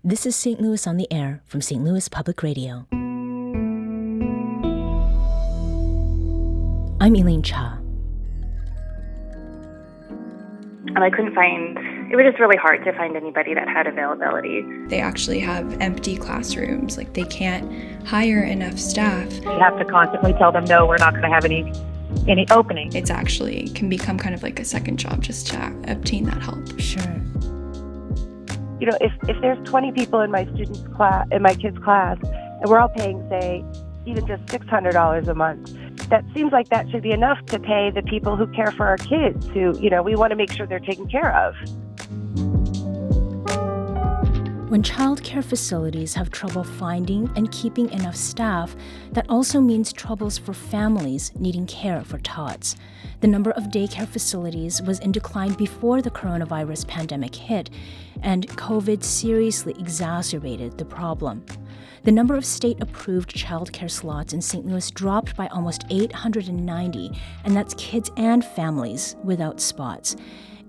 This is St. Louis on the Air from St. Louis Public Radio. I'm Elaine Cha. And I couldn't find, it was just really hard to find anybody that had availability. They actually have empty classrooms. Like, they can't hire enough staff. You have to constantly tell them, no, we're not going to have any opening. It's actually can become kind of like a second job just to obtain that help. Sure. You know, if there's 20 people in my kids' class, and we're all paying, say, even just $600 a month, that seems like that should be enough to pay the people who care for our kids, who, we want to make sure they're taken care of. When child care facilities have trouble finding and keeping enough staff, that also means troubles for families needing care for tots. The number of daycare facilities was in decline before the coronavirus pandemic hit, and COVID seriously exacerbated the problem. The number of state-approved childcare slots in St. Louis dropped by almost 890, and that's kids and families without spots.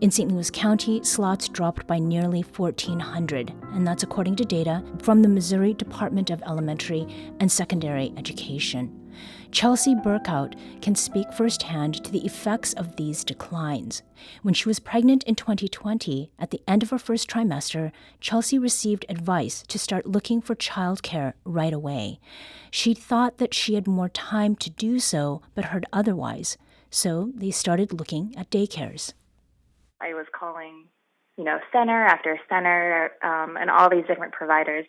In St. Louis County, slots dropped by nearly 1,400, and that's according to data from the Missouri Department of Elementary and Secondary Education. Chelsea Burkout can speak firsthand to the effects of these declines. When she was pregnant in 2020, at the end of her first trimester, Chelsea received advice to start looking for childcare right away. She thought that she had more time to do so, but heard otherwise. So they started looking at daycares. I was calling, center after center, and all these different providers.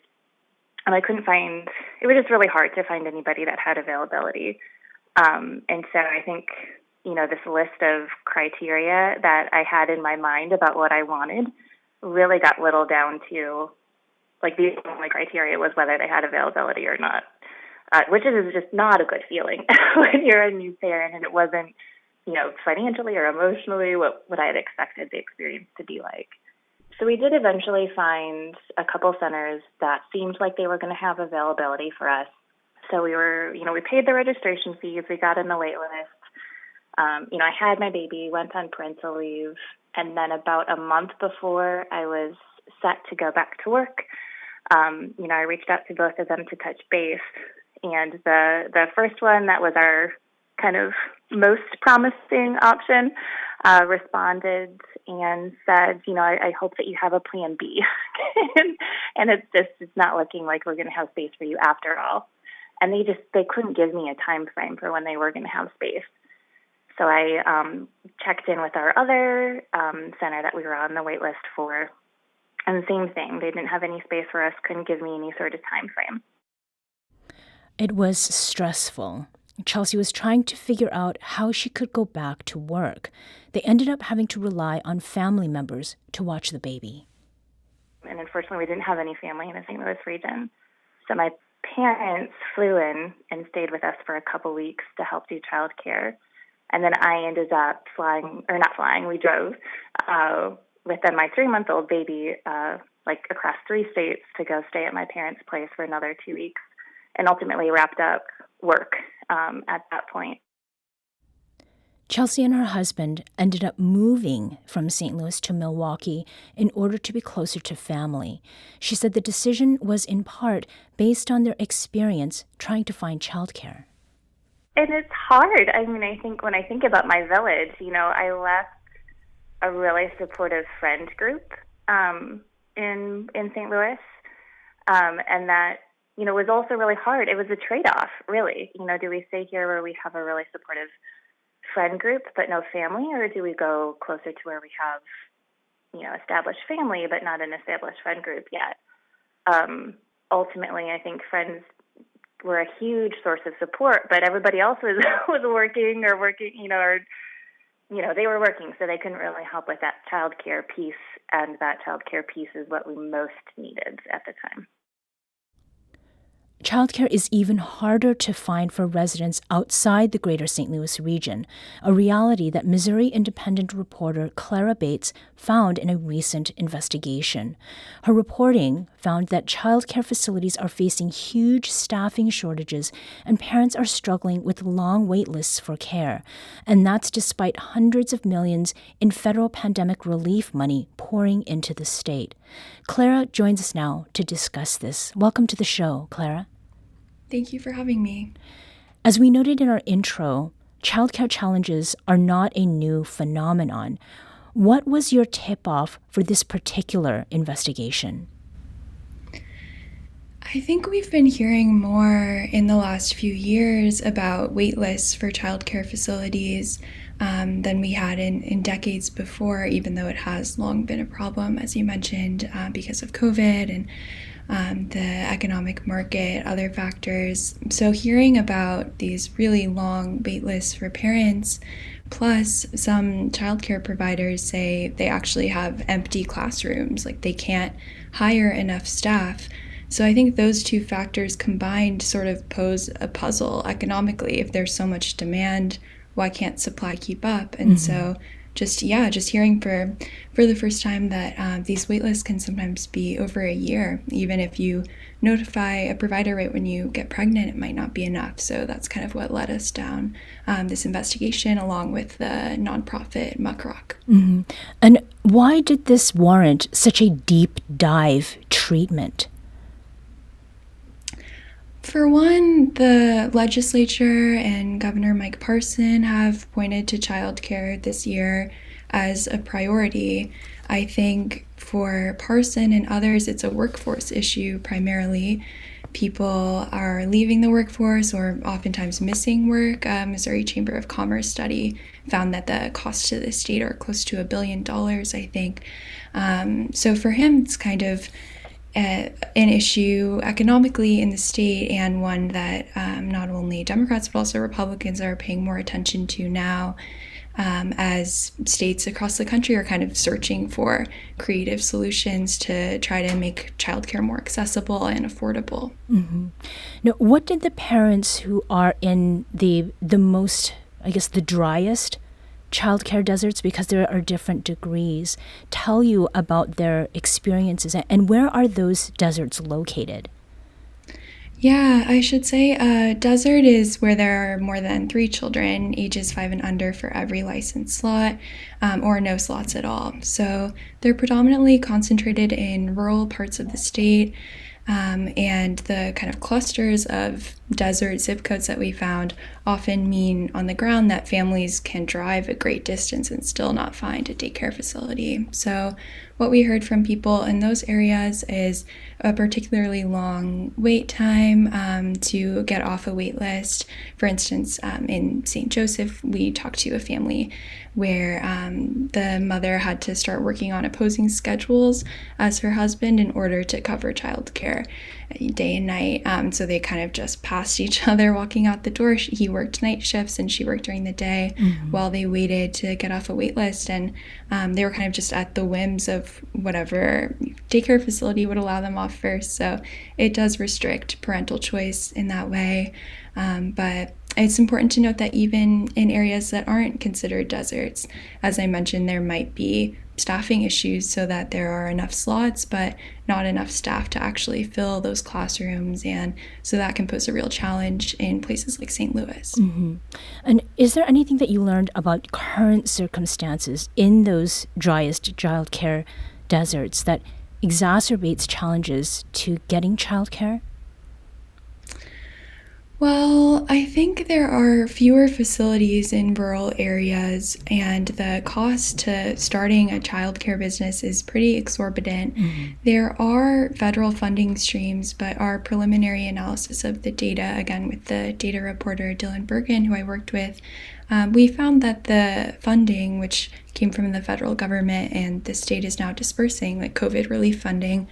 And I couldn't find, it was just really hard to find anybody that had availability. And so I think, this list of criteria that I had in my mind about what I wanted really got whittled down to, the only criteria was whether they had availability or not, which is just not a good feeling when you're a new parent and it wasn't, financially or emotionally what I had expected the experience to be like. So we did eventually find a couple centers that seemed like they were going to have availability for us. So we paid the registration fees, we got in the wait list. I had my baby, went on parental leave, and then about a month before I was set to go back to work, I reached out to both of them to touch base. And the first one that was our kind of most promising option responded and said, I hope that you have a plan B. and it's not looking like we're going to have space for you after all. And they couldn't give me a time frame for when they were going to have space. So I checked in with our other center that we were on the wait list for, and the same thing. They didn't have any space for us, couldn't give me any sort of time frame. It was stressful. Chelsea was trying to figure out how she could go back to work. They ended up having to rely on family members to watch the baby. And unfortunately, we didn't have any family in the St. Louis region. So my parents flew in and stayed with us for a couple weeks to help do childcare. And then I ended up we drove with my 3-month-old baby across 3 states to go stay at my parents' place for another 2 weeks, and ultimately wrapped up work at that point. Chelsea and her husband ended up moving from St. Louis to Milwaukee in order to be closer to family. She said the decision was in part based on their experience trying to find childcare. And it's hard. I mean, I think when I think about my village, I left a really supportive friend group in St. Louis, and that was also really hard. It was a trade-off, really. Do we stay here where we have a really supportive friend group but no family, or do we go closer to where we have, established family but not an established friend group yet? Ultimately, I think friends were a huge source of support, but everybody else was working, they were working, so they couldn't really help with that childcare piece, and that childcare piece is what we most needed at the time. childcare is even harder to find for residents outside the greater St. Louis region, a reality that Missouri Independent reporter Clara Bates found in a recent investigation. Her reporting found that childcare facilities are facing huge staffing shortages and parents are struggling with long wait lists for care. And that's despite hundreds of millions in federal pandemic relief money pouring into the state. Clara joins us now to discuss this. Welcome to the show, Clara. Thank you for having me. As we noted in our intro, childcare challenges are not a new phenomenon. What was your tip-off for this particular investigation? I think we've been hearing more in the last few years about wait lists for childcare facilities than we had in decades before, even though it has long been a problem, as you mentioned, because of COVID and the economic market, other factors. So hearing about these really long wait lists for parents, plus some childcare providers say they actually have empty classrooms, like they can't hire enough staff. So I think those two factors combined sort of pose a puzzle economically. If there's so much demand, why can't supply keep up? And so just hearing for the first time that these wait lists can sometimes be over a year. Even if you notify a provider right when you get pregnant, it might not be enough. So that's kind of what led us down this investigation, along with the nonprofit Muckrock. Mm-hmm. And why did this warrant such a deep dive treatment? For one, the legislature and Governor Mike Parson have pointed to childcare this year as a priority. I think for Parson and others, it's a workforce issue primarily. People are leaving the workforce or oftentimes missing work. Missouri Chamber of Commerce study found that the costs to the state are close to $1 billion, I think. So for him, it's kind of an issue economically in the state, and one that not only Democrats but also Republicans are paying more attention to now, as states across the country are kind of searching for creative solutions to try to make childcare more accessible and affordable. Mm-hmm. Now, what did the parents who are in the most, I guess, the driest childcare deserts, because there are different degrees, tell you about their experiences, and where are those deserts located? Yeah, I should say a desert is where there are more than 3 children, ages 5 and under, for every licensed slot, or no slots at all. So they're predominantly concentrated in rural parts of the state, and the kind of clusters of desert zip codes that we found often mean on the ground that families can drive a great distance and still not find a daycare facility. So what we heard from people in those areas is a particularly long wait time to get off a wait list. For instance, in St. Joseph, we talked to a family where the mother had to start working on opposing schedules as her husband in order to cover childcare day and night. So they kind of just passed each other walking out the door. He worked night shifts and she worked during the day while they waited to get off a wait list. And they were kind of just at the whims of whatever daycare facility would allow them off first. So it does restrict parental choice in that way. But it's important to note that even in areas that aren't considered deserts, as I mentioned, there might be staffing issues so that there are enough slots, but not enough staff to actually fill those classrooms. And so that can pose a real challenge in places like St. Louis. Mm-hmm. And is there anything that you learned about current circumstances in those driest childcare deserts that exacerbates challenges to getting childcare? Well, I think there are fewer facilities in rural areas, and the cost to starting a childcare business is pretty exorbitant. There are federal funding streams, but our preliminary analysis of the data, again with the data reporter Dylan Bergen, who I worked with, We found that the funding, which came from the federal government and the state is now dispersing, like COVID relief funding,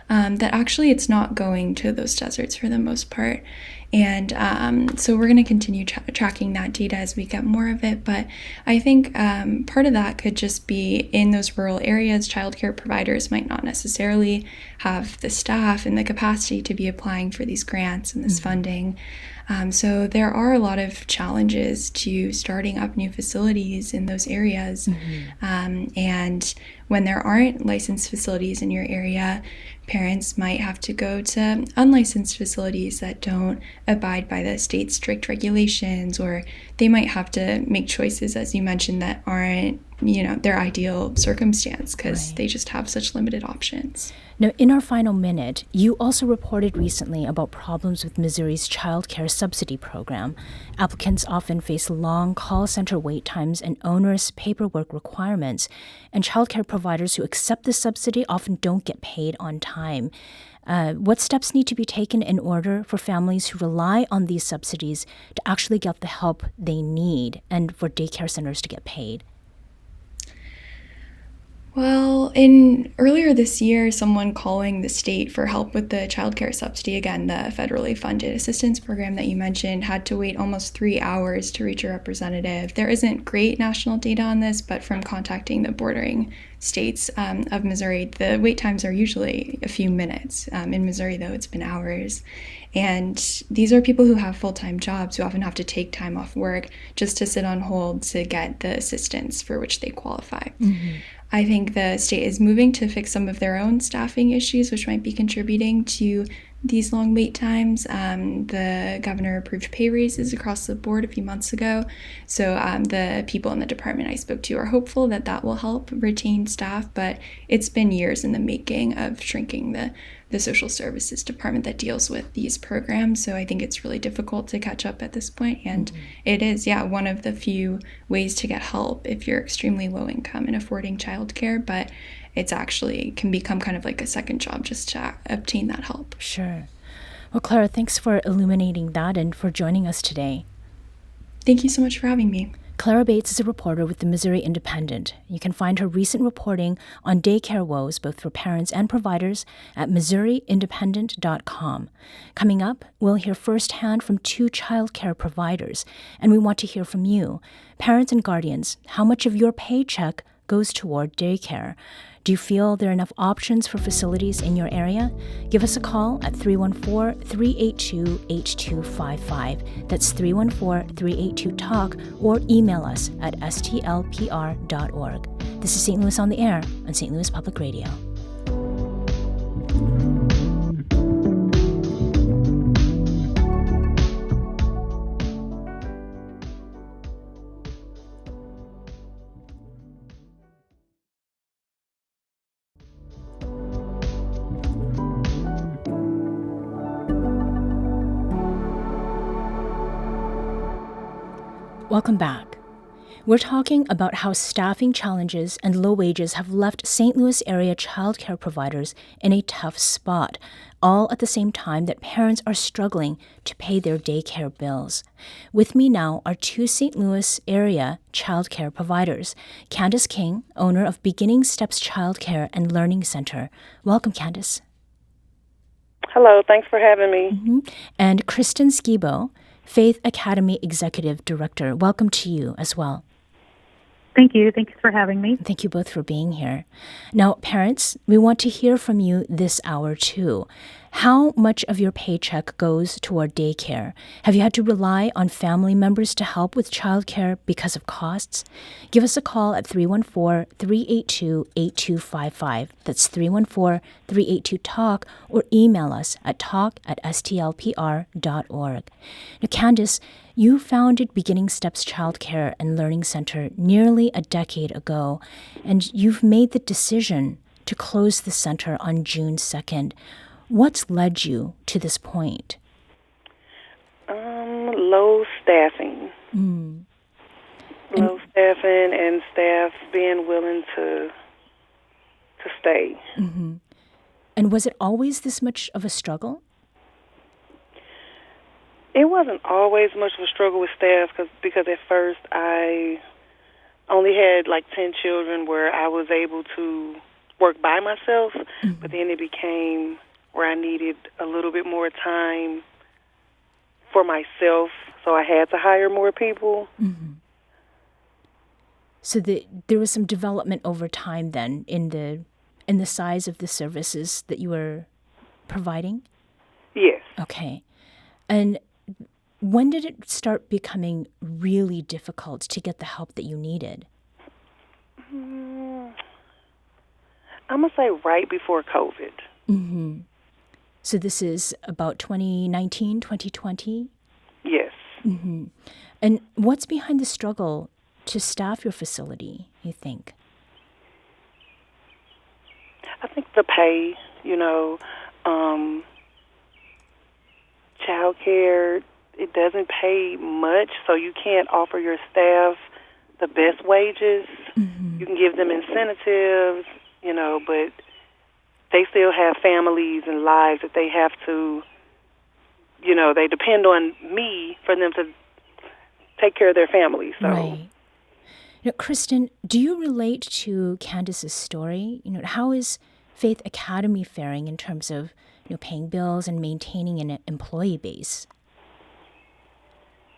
that actually it's not going to those deserts for the most part. And so we're going to continue tracking that data as we get more of it. But I think part of that could just be in those rural areas, childcare providers might not necessarily have the staff and the capacity to be applying for these grants and this funding. So there are a lot of challenges to starting up new facilities in those areas. And when there aren't licensed facilities in your area, parents might have to go to unlicensed facilities that don't abide by the state's strict regulations, or they might have to make choices, as you mentioned, that aren't, their ideal circumstance because they just have such limited options. Now, in our final minute, you also reported recently about problems with Missouri's child care subsidy program. Applicants often face long call center wait times and onerous paperwork requirements, and child care providers who accept the subsidy often don't get paid on time. What steps need to be taken in order for families who rely on these subsidies to actually get the help they need and for daycare centers to get paid? Well, earlier this year, someone calling the state for help with the child care subsidy, again, the federally funded assistance program that you mentioned, had to wait almost 3 hours to reach a representative. There isn't great national data on this, but from contacting the bordering states of Missouri, the wait times are usually a few minutes. In Missouri, though, it's been hours. And these are people who have full-time jobs who often have to take time off work just to sit on hold to get the assistance for which they qualify. I think the state is moving to fix some of their own staffing issues, which might be contributing to these long wait times. The governor approved pay raises across the board a few months ago. So the people in the department I spoke to are hopeful that that will help retain staff, but it's been years in the making of shrinking the social services department that deals with these programs. So I think it's really difficult to catch up at this point. And it is, one of the few ways to get help if you're extremely low income and affording childcare, but it's actually can become kind of like a second job just to obtain that help. Sure. Well, Clara, thanks for illuminating that and for joining us today. Thank you so much for having me. Clara Bates is a reporter with the Missouri Independent. You can find her recent reporting on daycare woes, both for parents and providers, at MissouriIndependent.com. Coming up, we'll hear firsthand from 2 child care providers, and we want to hear from you, parents and guardians. How much of your paycheck goes toward daycare? Do you feel there are enough options for facilities in your area? Give us a call at 314-382-8255. That's 314-382-TALK, or email us at stlpr.org. This is St. Louis on the Air on St. Louis Public Radio. Welcome back. We're talking about how staffing challenges and low wages have left St. Louis area childcare providers in a tough spot, all at the same time that parents are struggling to pay their daycare bills. With me now are 2 St. Louis area childcare providers. Candace King, owner of Beginning Steps Childcare and Learning Center. Welcome, Candace. Hello, thanks for having me. And Kristen Skibo, Faith Academy Executive Director. Welcome to you as well. Thank you. Thanks for having me. Thank you both for being here. Now, parents, we want to hear from you this hour too. How much of your paycheck goes toward daycare? Have you had to rely on family members to help with childcare because of costs? Give us a call at 314-382-8255. That's 314-382-TALK, or email us at talk@stlpr.org. Now, Candace, you founded Beginning Steps Childcare and Learning Center nearly a decade ago, and you've made the decision to close the center on June 2nd. What's led you to this point? Low staffing. Low staffing and staff being willing to stay. And was it always this much of a struggle? It wasn't always much of a struggle with staff because at first I only had like 10 children where I was able to work by myself, but then it became where I needed a little bit more time for myself, so I had to hire more people. So there was some development over time then in the size of the services that you were providing? Yes. Okay. And when did it start becoming really difficult to get the help that you needed? I'm going to say right before COVID. So this is about 2019, 2020? Yes. And what's behind the struggle to staff your facility, you think? I think the pay, child care, it doesn't pay much, so you can't offer your staff the best wages. You can give them incentives, but they still have families and lives that they have to, they depend on me for them to take care of their families. So. Right. Kristen, do you relate to Candace's story? How is Faith Academy faring in terms of paying bills and maintaining an employee base?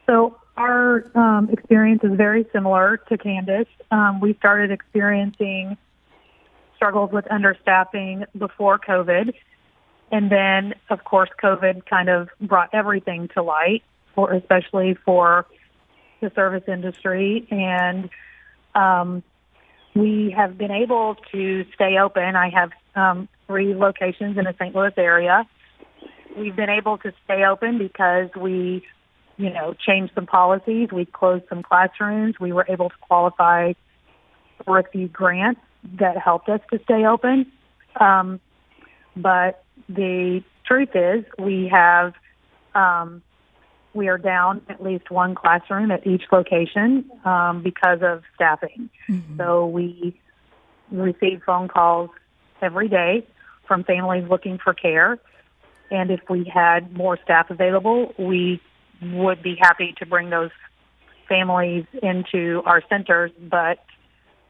So our experience is very similar to Candace. We started experiencing struggles with understaffing before COVID. And then, of course, COVID kind of brought everything to light, especially for the service industry. And we have been able to stay open. I have 3 locations in the St. Louis area. We've been able to stay open because we, changed some policies. We closed some classrooms. We were able to qualify for a few grants that helped us to stay open. But the truth is we are down at least 1 classroom at each location because of staffing. So we receive phone calls every day from families looking for care. And if we had more staff available, we would be happy to bring those families into our centers. But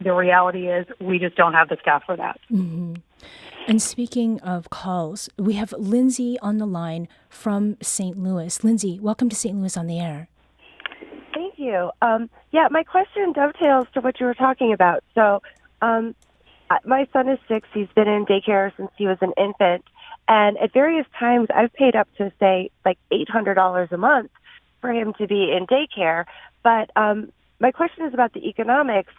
the reality is we just don't have the staff for that. And speaking of calls, we have Lindsay on the line from St. Louis. Lindsay, welcome to St. Louis on the Air. Thank you. My question dovetails to what you were talking about. So my son is 6. He's been in daycare since he was an infant. And at various times, I've paid up to, say, like $800 a month for him to be in daycare. But my question is about the economics.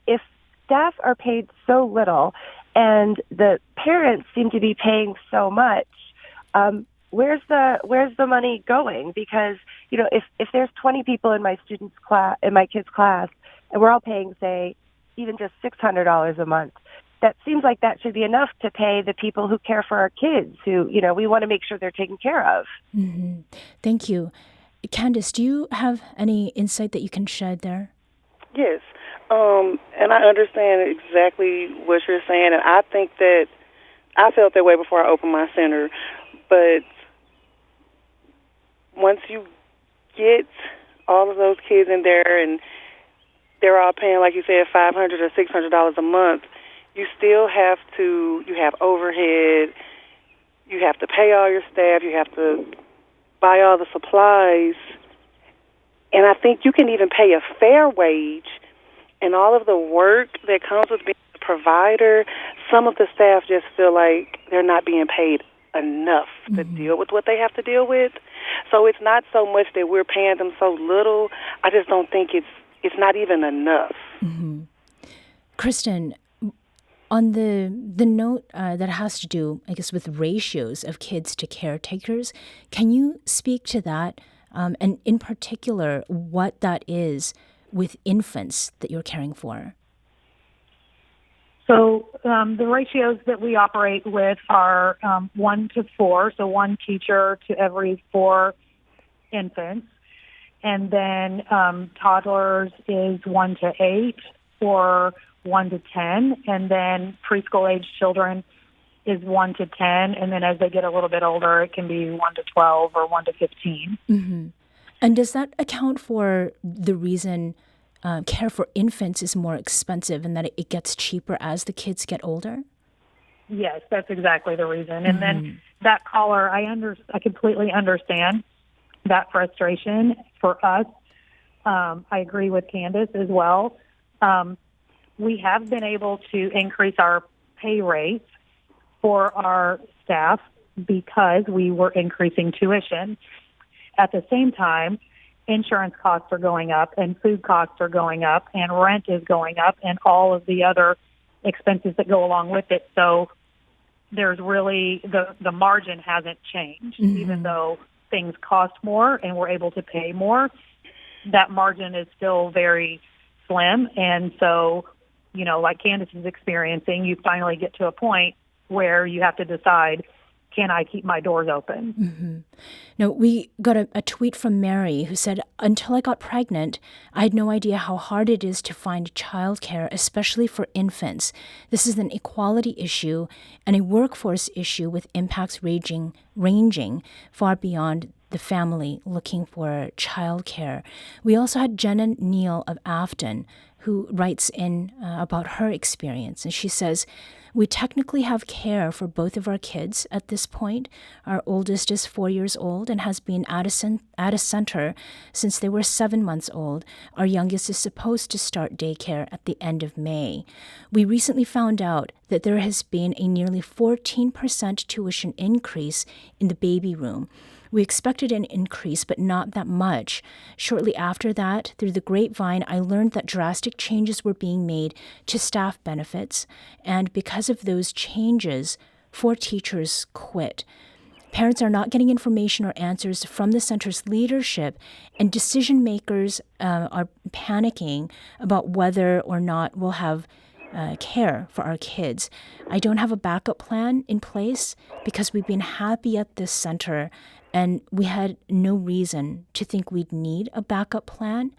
If staff are paid so little and the parents seem to be paying so much, where's the money going? Because if there's 20 people in my kids' class, and we're all paying, say, even just $600 a month, that seems like that should be enough to pay the people who care for our kids, who we want to make sure they're taken care of. Thank you, Candace. Do you have any insight that you can shed there? Yes. And I understand exactly what you're saying, and I think that I felt that way before I opened my center. But once you get all of those kids in there and they're all paying, like you said, $500 or $600 a month, you still have overhead, you have to pay all your staff, you have to buy all the supplies, and I think you can even pay a fair wage. And all of the work that comes with being a provider, some of the staff just feel like they're not being paid enough to deal with what they have to deal with. So it's not so much that we're paying them so little. I just don't think it's not even enough. Kristen, on the note that has to do, I guess, with ratios of kids to caretakers, can you speak to that, and in particular, what that is with infants that you're caring for? So the ratios that we operate with are 1 to 4, so 1 teacher to every 4 infants. And then toddlers is 1 to 8 or 1 to 10. And then preschool-age children is 1 to 10. And then as they get a little bit older, it can be 1 to 12 or 1 to 15. And does that account for the reason care for infants is more expensive and that it gets cheaper as the kids get older? Yes, that's exactly the reason. And then that caller, I completely understand that frustration for us. I agree with Candace as well. We have been able to increase our pay rates for our staff because we were increasing tuition. At the same time, insurance costs are going up and food costs are going up and rent is going up and all of the other expenses that go along with it. So there's really, the margin hasn't changed. Even though things cost more and we're able to pay more, that margin is still very slim. And so, like Candace is experiencing, you finally get to a point where you have to decide, can I keep my doors open? Now, we got a tweet from Mary who said, until I got pregnant, I had no idea how hard it is to find childcare, especially for infants. This is an equality issue and a workforce issue with impacts ranging far beyond the family looking for childcare. We also had Jenna Neal of Afton who writes in about her experience. And she says, we technically have care for both of our kids at this point. Our oldest is 4 years old and has been at a center since they were 7 months old. Our youngest is supposed to start daycare at the end of May. We recently found out that there has been a nearly 14% tuition increase in the baby room. We expected an increase, but not that much. Shortly after that, through the grapevine, I learned that drastic changes were being made to staff benefits, and because of those changes, 4 teachers quit. Parents are not getting information or answers from the center's leadership, and decision makers are panicking about whether or not we'll have care for our kids. I don't have a backup plan in place because we've been happy at this center and we had no reason to think we'd need a backup plan.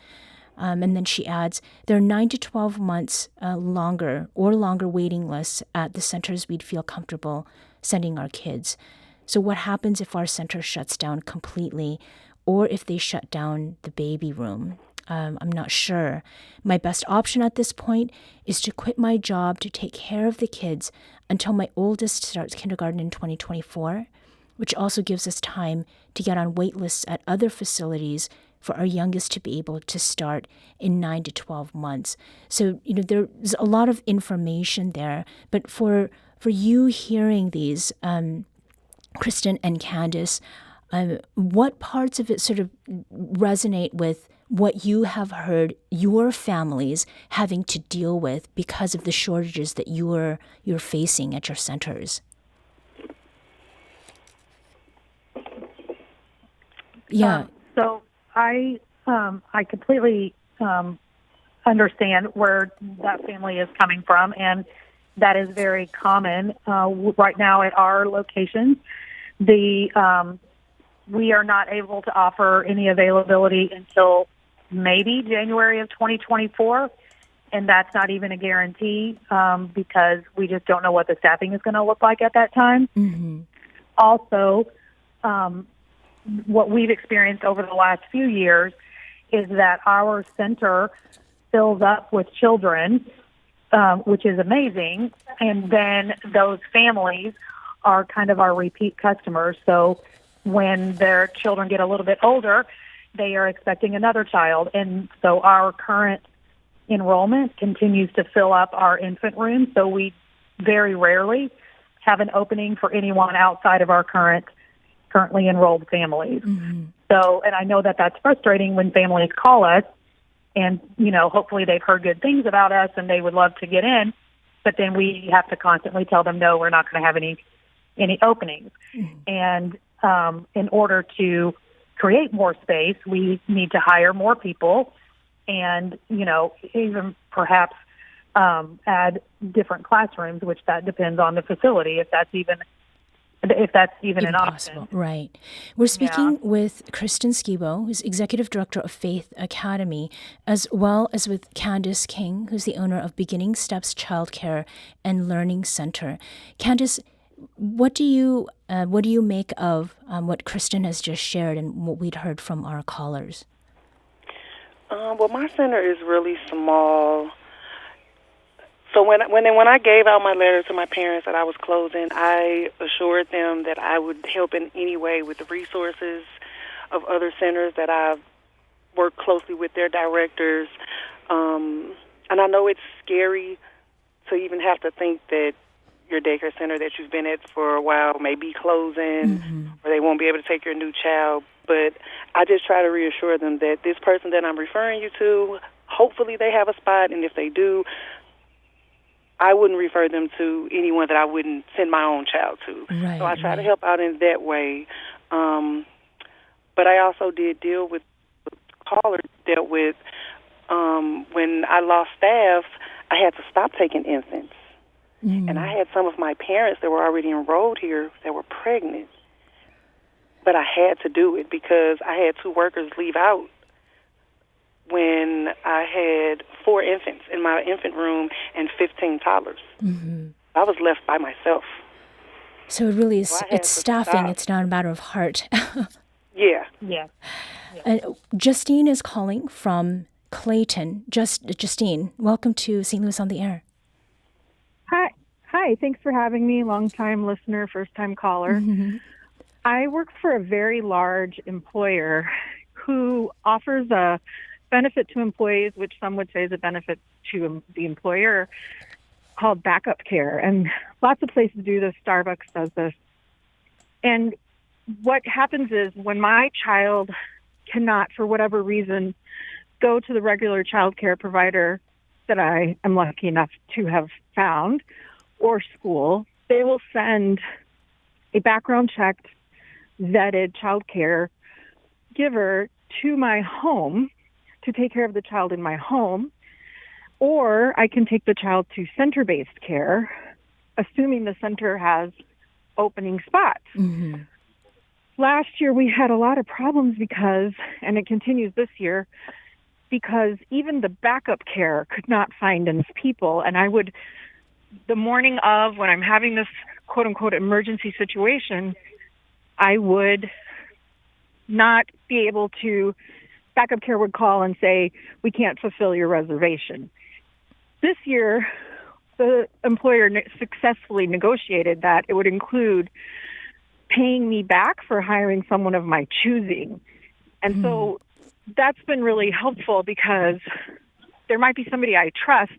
And then she adds, there are 9 to 12 months longer waiting lists at the centers we'd feel comfortable sending our kids. So what happens if our center shuts down completely or if they shut down the baby room? I'm not sure. My best option at this point is to quit my job to take care of the kids until my oldest starts kindergarten in 2024, which also gives us time to get on wait lists at other facilities for our youngest to be able to start in 9 to 12 months. So, there's a lot of information there, but for you hearing these, Kristen and Candace, what parts of it sort of resonate with what you have heard your families having to deal with because of the shortages that you're facing at your centers? Yeah. So I completely understand where that family is coming from, and that is very common right now at our locations. We are not able to offer any availability until maybe January of 2024, and that's not even a guarantee because we just don't know what the staffing is going to look like at that time. Also, what we've experienced over the last few years is that our center fills up with children, which is amazing, and then those families are kind of our repeat customers. So when their children get a little bit older, they are expecting another child. And so our current enrollment continues to fill up our infant room. So we very rarely have an opening for anyone outside of our currently enrolled families. So, and I know that that's frustrating when families call us and, hopefully they've heard good things about us and they would love to get in, but then we have to constantly tell them, no, we're not going to have any openings. And in order to create more space, we need to hire more people and, even perhaps add different classrooms, which that depends on the facility, if that's even an option. Right. We're speaking with Kristen Skibo, who's Executive Director of Faith Academy, as well as with Candace King, who's the owner of Beginning Steps Childcare and Learning Center. Candace, What do you make of what Kristen has just shared and what we'd heard from our callers? Well, my center is really small. So when I gave out my letter to my parents that I was closing, I assured them that I would help in any way with the resources of other centers that I've worked closely with their directors. And I know it's scary to even have to think that your daycare center that you've been at for a while may be closing, or they won't be able to take your new child. But I just try to reassure them that this person that I'm referring you to, hopefully they have a spot, and if they do, I wouldn't refer them to anyone that I wouldn't send my own child to. Right, so I try right. to help out in that way. But I also did deal with callers dealt with when I lost staff, I had to stop taking infants. And I had some of my parents that were already enrolled here that were pregnant. But I had to do it because I had 2 workers leave out when I had 4 infants in my infant room and 15 toddlers. I was left by myself. So it really is, So I had it's to staffing, stop. it's not a matter of heart. Yeah. Yes. And Justine is calling from Clayton. Justine, welcome to St. Louis on the Air. Hi. Thanks for having me. Long-time listener, first-time caller. I work for a very large employer who offers a benefit to employees, which some would say is a benefit to the employer, called backup care. And lots of places do this. Starbucks does this. And what happens is when my child cannot, for whatever reason, go to the regular child care provider that I am lucky enough to have found, or school, they will send a background checked, vetted child care giver to my home to take care of the child in my home, or I can take the child to center-based care, assuming the center has opening spots. Last year we had a lot of problems because, and it continues this year, because even the backup care could not find enough people. And I would, the morning of, when I'm having this quote-unquote emergency situation, I would not be able to, backup care would call and say, we can't fulfill your reservation. This year, the employer successfully negotiated that it would include paying me back for hiring someone of my choosing. And so that's been really helpful because there might be somebody I trust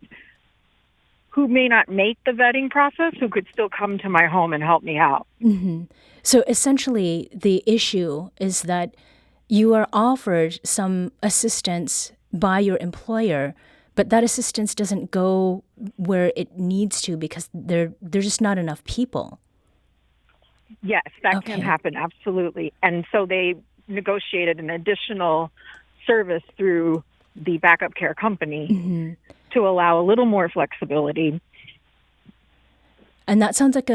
who may not make the vetting process who could still come to my home and help me out. So essentially, the issue is that you are offered some assistance by your employer, but that assistance doesn't go where it needs to because there's just not enough people. Yes, that can happen, absolutely. And so they negotiated an additional service through the backup care company to allow a little more flexibility. And that sounds like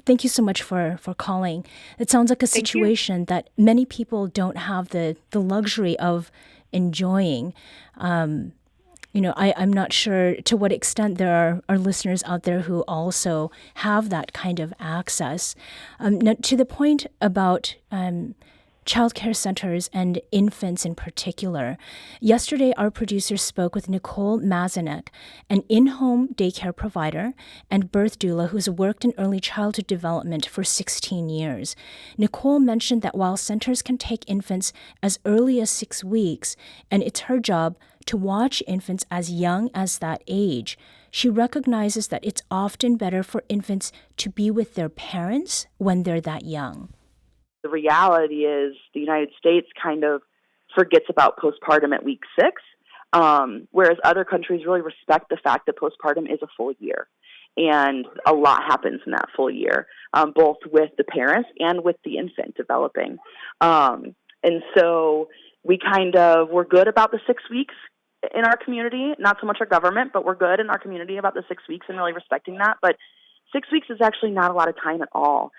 thank you so much for calling. It sounds like a situation that many people don't have the luxury of enjoying. I'm not sure to what extent there are listeners out there who also have that kind of access. Now, to the point about child care centers and infants in particular. Yesterday, our producer spoke with Nicole Mazanek, an in-home daycare provider and birth doula who's worked in early childhood development for 16 years. Nicole mentioned that while centers can take infants as early as 6 weeks, and it's her job to watch infants as young as that age, she recognizes that it's often better for infants to be with their parents when they're that young. The reality is the United States kind of forgets about postpartum at week 6, whereas other countries really respect the fact that postpartum is a full year. And a lot happens in that full year, both with the parents and with the infant developing. And so we're good about the 6 weeks in our community, not so much our government, but we're good in our community about the 6 weeks and really respecting that. But 6 weeks is actually not a lot of time at all.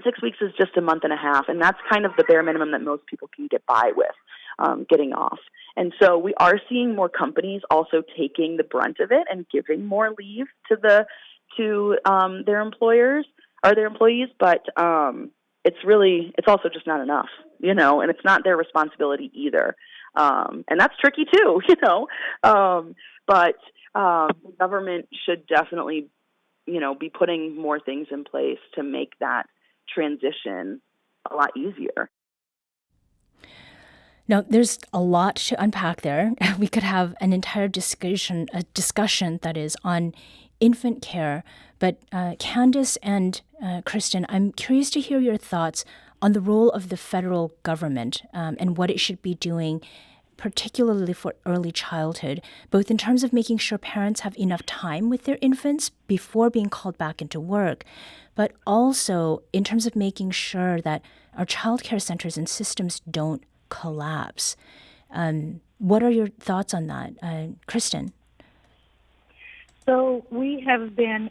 6 weeks is just a month and a half, and that's kind of the bare minimum that most people can get by with, getting off. And so we are seeing more companies also taking the brunt of it and giving more leave to the to their employers or their employees, but it's also just not enough, and it's not their responsibility either. And that's tricky too, but the government should definitely, be putting more things in place to make that transition a lot easier. Now, there's a lot to unpack there. We could have an entire discussion that is on infant care. But Candace and Kristen, I'm curious to hear your thoughts on the role of the federal government and what it should be doing, particularly for early childhood, both in terms of making sure parents have enough time with their infants before being called back into work, but also in terms of making sure that our childcare centers and systems don't collapse. What are your thoughts on that? Kristen? So we have been,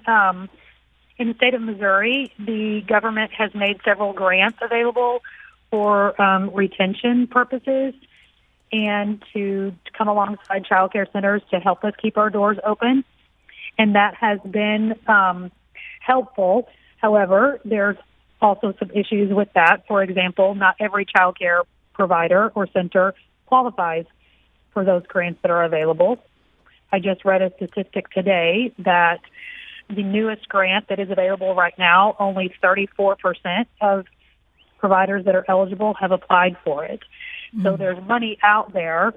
in the state of Missouri, the government has made several grants available for retention purposes and to come alongside child care centers to help us keep our doors open. And that has been helpful. However, there's also some issues with that. For example, not every child care provider or center qualifies for those grants that are available. I just read a statistic today that the newest grant that is available right now, only 34% of providers that are eligible have applied for it. So there's money out there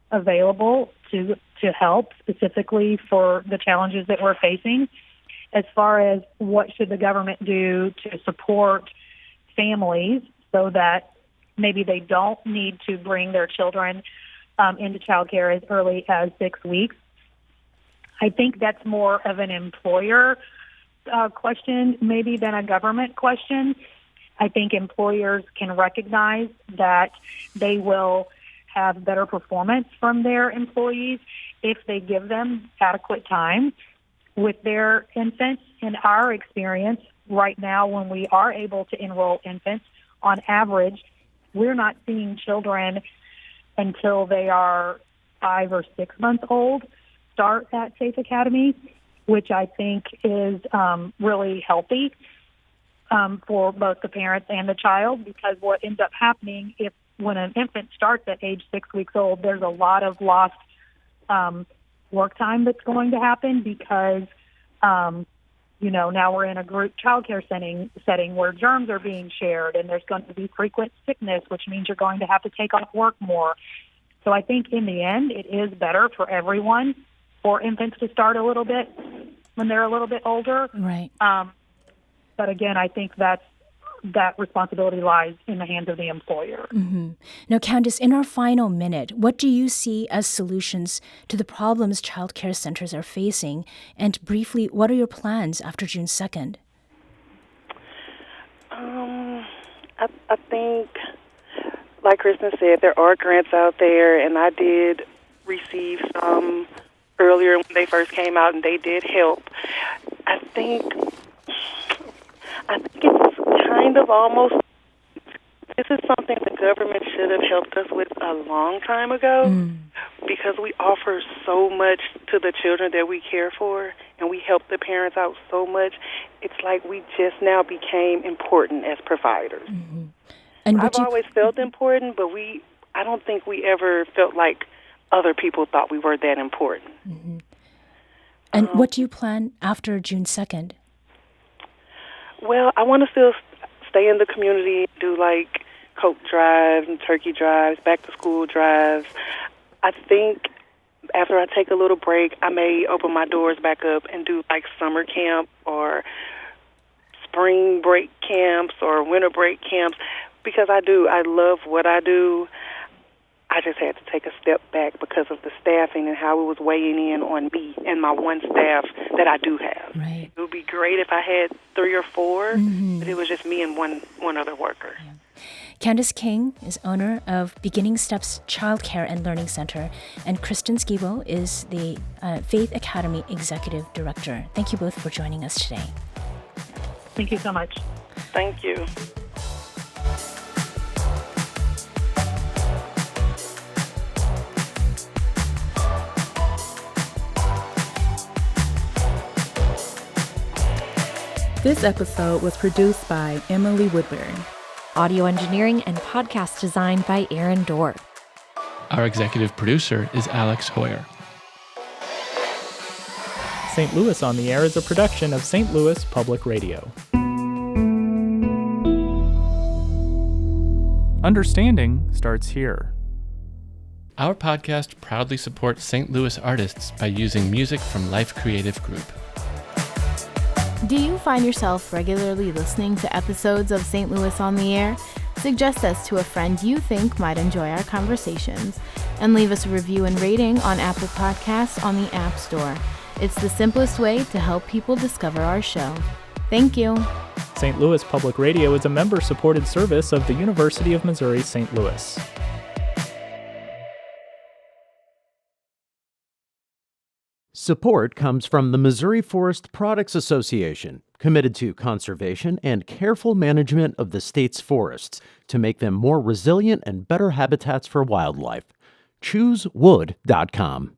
available to help specifically for the challenges that we're facing. As far as what should the government do to support families so that maybe they don't need to bring their children into child care as early as 6 weeks, I think that's more of an employer question maybe than a government question. I think employers can recognize that they will have better performance from their employees if they give them adequate time with their infants. In our experience right now, when we are able to enroll infants, on average, we're not seeing children until they are 5 or 6 months old start at Safe Academy, which I think is really healthy for both the parents and the child, because what ends up happening when an infant starts at age 6 weeks old, there's a lot of lost work time that's going to happen because, now we're in a group childcare setting where germs are being shared and there's going to be frequent sickness, which means you're going to have to take off work more. So I think in the end, it is better for everyone for infants to start a little bit when they're a little bit older. Right. But again, I think that responsibility lies in the hands of the employer. Mm-hmm. Now, Candace, in our final minute, what do you see as solutions to the problems child care centers are facing? And briefly, what are your plans after June 2nd? I think, like Kristen said, there are grants out there, and I did receive some earlier when they first came out, and they did help. I think it's kind of almost, this is something the government should have helped us with a long time ago because we offer so much to the children that we care for, and we help the parents out so much. It's like we just now became important as providers. Mm-hmm. And I've always felt important, but I don't think we ever felt like other people thought we were that important. Mm-hmm. And what do you plan after June 2nd? Well, I want to still stay in the community, do like coat drives and turkey drives, back-to-school drives. I think after I take a little break, I may open my doors back up and do like summer camp or spring break camps or winter break camps because I love what I do. I just had to take a step back because of the staffing and how it was weighing in on me and my one staff that I do have. Right. It would be great if I had 3 or 4, but it was just me and one other worker. Yeah. Candace King is owner of Beginning Steps Child Care and Learning Center, and Kristen Skibo is the Faith Academy Executive Director. Thank you both for joining us today. Thank you so much. Thank you. This episode was produced by Emily Woodbury. Audio engineering and podcast design by Aaron Dorr. Our executive producer is Alex Hoyer. St. Louis on the Air is a production of St. Louis Public Radio. Understanding starts here. Our podcast proudly supports St. Louis artists by using music from Life Creative Group. Do you find yourself regularly listening to episodes of St. Louis on the Air? Suggest us to a friend you think might enjoy our conversations, and leave us a review and rating on Apple Podcasts on the App Store. It's the simplest way to help people discover our show. Thank you. St. Louis Public Radio is a member-supported service of the University of Missouri St. Louis. Support comes from the Missouri Forest Products Association, committed to conservation and careful management of the state's forests to make them more resilient and better habitats for wildlife. ChooseWood.com.